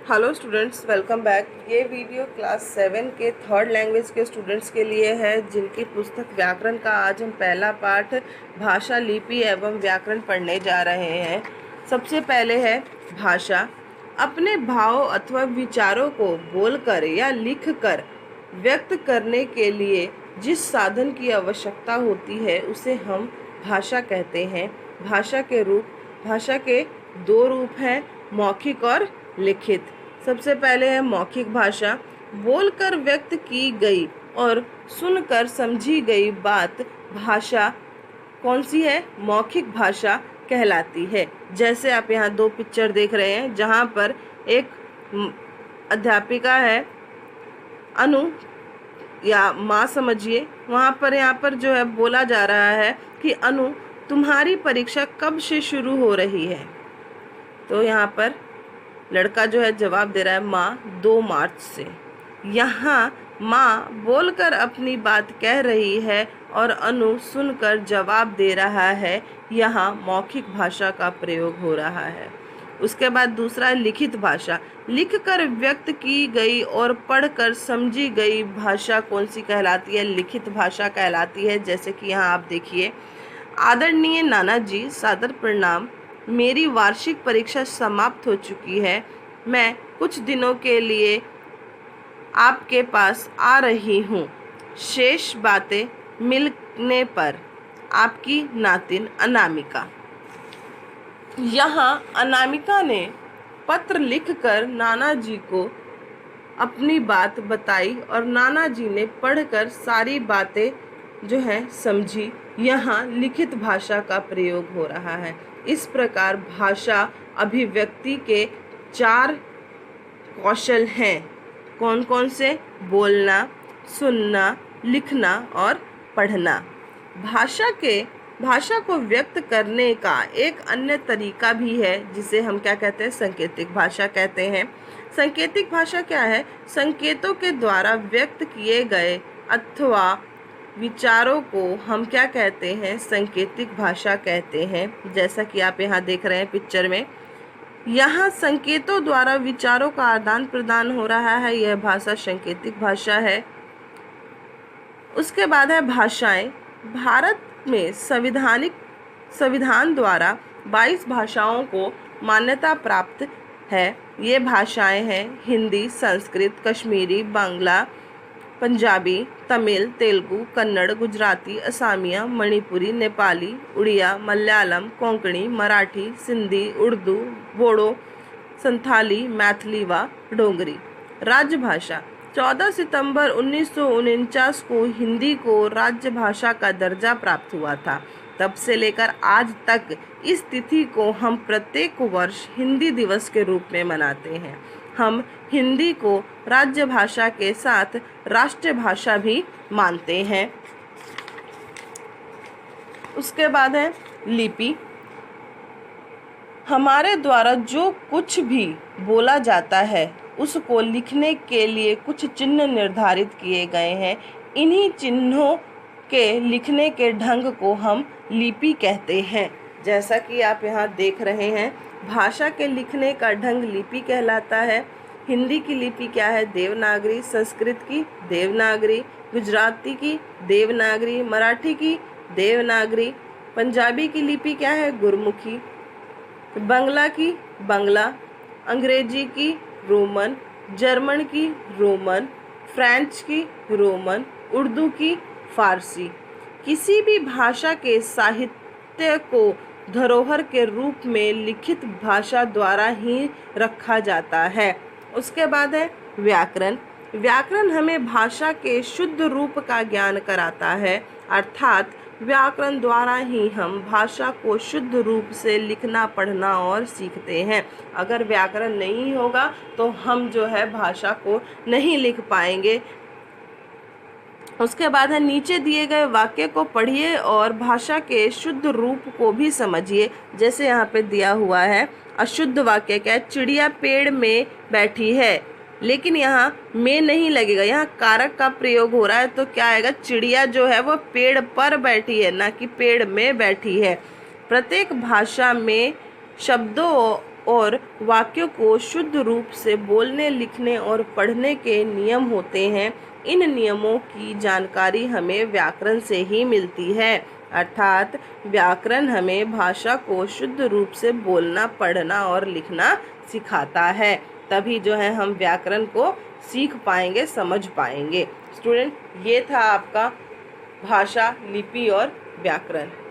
Hello students, welcome back. ये video class 7 के third language के स्टूडेंट्स के लिए है, जिनकी पुस्तक व्याकरण का आज हम पहला पाठ भाषा, लिपि एवं व्याकरण पढ़ने जा रहे हैं। सबसे पहले है भाषा। अपने भाव अथवा विचारों को बोलकर या लिखकर व्यक्त करने के लिए जिस साधन की आवश्यकता होती है उसे हम भाषा कहते हैं। भाषा के दो रूप हैं, मौखिक और लिखित। सबसे पहले है मौखिक भाषा। बोलकर व्यक्त की गई और सुनकर समझी गई बात भाषा कौन सी है? मौखिक भाषा कहलाती है। जैसे आप यहाँ दो पिक्चर देख रहे हैं, जहाँ पर एक अध्यापिका है अनु, या माँ समझिए। वहाँ पर यहाँ पर जो है बोला जा रहा है कि अनु, तुम्हारी परीक्षा कब से शुरू हो रही है? तो यहाँ पर लड़का जो है जवाब दे रहा है माँ 2 मार्च से। यहाँ माँ बोलकर अपनी बात कह रही है और अनु सुनकर जवाब दे रहा है। यहाँ मौखिक भाषा का प्रयोग हो रहा है। उसके बाद दूसरा लिखित भाषा। लिखकर व्यक्त की गई और पढ़कर समझी गई भाषा कौन सी कहलाती है? लिखित भाषा कहलाती है। जैसे कि यहाँ आप देखिए, आदरणीय नाना जी, सादर प्रणाम। मेरी वार्षिक परीक्षा समाप्त हो चुकी है। मैं कुछ दिनों के लिए आपके पास आ रही हूँ। शेष बातें मिलने पर, आपकी नातिन अनामिका। यहाँ अनामिका ने पत्र लिखकर नाना जी को अपनी बात बताई और नाना जी ने पढ़कर सारी बातें जो है समझी। यहाँ लिखित भाषा का प्रयोग हो रहा है। इस प्रकार भाषा अभिव्यक्ति के 4 कौशल हैं। कौन कौन से? बोलना, सुनना, लिखना और पढ़ना। भाषा को व्यक्त करने का एक अन्य तरीका भी है, जिसे हम क्या कहते हैं? संकेतिक भाषा कहते हैं। संकेतिक भाषा क्या है? संकेतों के द्वारा व्यक्त किए गए अथवा विचारों को हम क्या कहते हैं? संकेतिक भाषा कहते हैं। जैसा कि आप यहाँ देख रहे हैं पिक्चर में, यहाँ संकेतों द्वारा विचारों का आदान प्रदान हो रहा है। यह भाषा संकेतिक भाषा है। उसके बाद है भाषाएं। भारत में संविधान द्वारा 22 भाषाओं को मान्यता प्राप्त है। ये भाषाएं हैं हिंदी, संस्कृत, कश्मीरी, बांग्ला, पंजाबी, तमिल, तेलुगु, कन्नड़, गुजराती, असमिया, मणिपुरी, नेपाली, उड़िया, मलयालम, कोंकणी, मराठी, सिंधी, उर्दू, बोडो, संथाली, मैथिली व डोगरी। राजभाषा। 14 सितंबर 1949 को हिंदी को राज्य भाषा का दर्जा प्राप्त हुआ था। तब से लेकर आज तक इस तिथि को हम प्रत्येक वर्ष हिंदी दिवस के रूप में मनाते हैं। हम हिंदी को राज्य भाषा के साथ राष्ट्रीय भाषा भी मानते हैं। उसके बाद है लिपि। हमारे द्वारा जो कुछ भी बोला जाता है उसको लिखने के लिए कुछ चिन्ह निर्धारित किए गए हैं। इन्हीं चिन्हों के लिखने के ढंग को हम लिपि कहते हैं। जैसा कि आप यहाँ देख रहे हैं, भाषा के लिखने का ढंग लिपि कहलाता है। हिंदी की लिपि क्या है? देवनागरी। संस्कृत की देवनागरी, गुजराती की देवनागरी, मराठी की देवनागरी, पंजाबी की लिपि क्या है? गुरमुखी, बांग्ला की बांग्ला, अंग्रेजी की रोमन, जर्मन की रोमन, फ्रेंच की रोमन, उर्दू की फारसी। किसी भी भाषा के साहित्य को धरोहर के रूप में लिखित भाषा द्वारा ही रखा जाता है। उसके बाद है व्याकरण। व्याकरण हमें भाषा के शुद्ध रूप का ज्ञान कराता है, अर्थात व्याकरण द्वारा ही हम भाषा को शुद्ध रूप से लिखना, पढ़ना और सीखते हैं। अगर व्याकरण नहीं होगा तो हम जो है भाषा को नहीं लिख पाएंगे। उसके बाद है नीचे दिए गए वाक्य को पढ़िए और भाषा के शुद्ध रूप को भी समझिए। जैसे यहाँ पे दिया हुआ है अशुद्ध वाक्य क्या है? चिड़िया पेड़ में बैठी है, लेकिन यहाँ में नहीं लगेगा, यहाँ कारक का प्रयोग हो रहा है, तो क्या आएगा? चिड़िया जो है वो पेड़ पर बैठी है, ना कि पेड़ में बैठी है। प्रत्येक भाषा में शब्दों और वाक्यों को शुद्ध रूप से बोलने, लिखने और पढ़ने के नियम होते हैं। इन नियमों की जानकारी हमें व्याकरण से ही मिलती है। अर्थात व्याकरण हमें भाषा को शुद्ध रूप से बोलना, पढ़ना और लिखना सिखाता है। तभी जो है हम व्याकरण को सीख पाएंगे, समझ पाएंगे। स्टूडेंट, ये था आपका भाषा, लिपि और व्याकरण।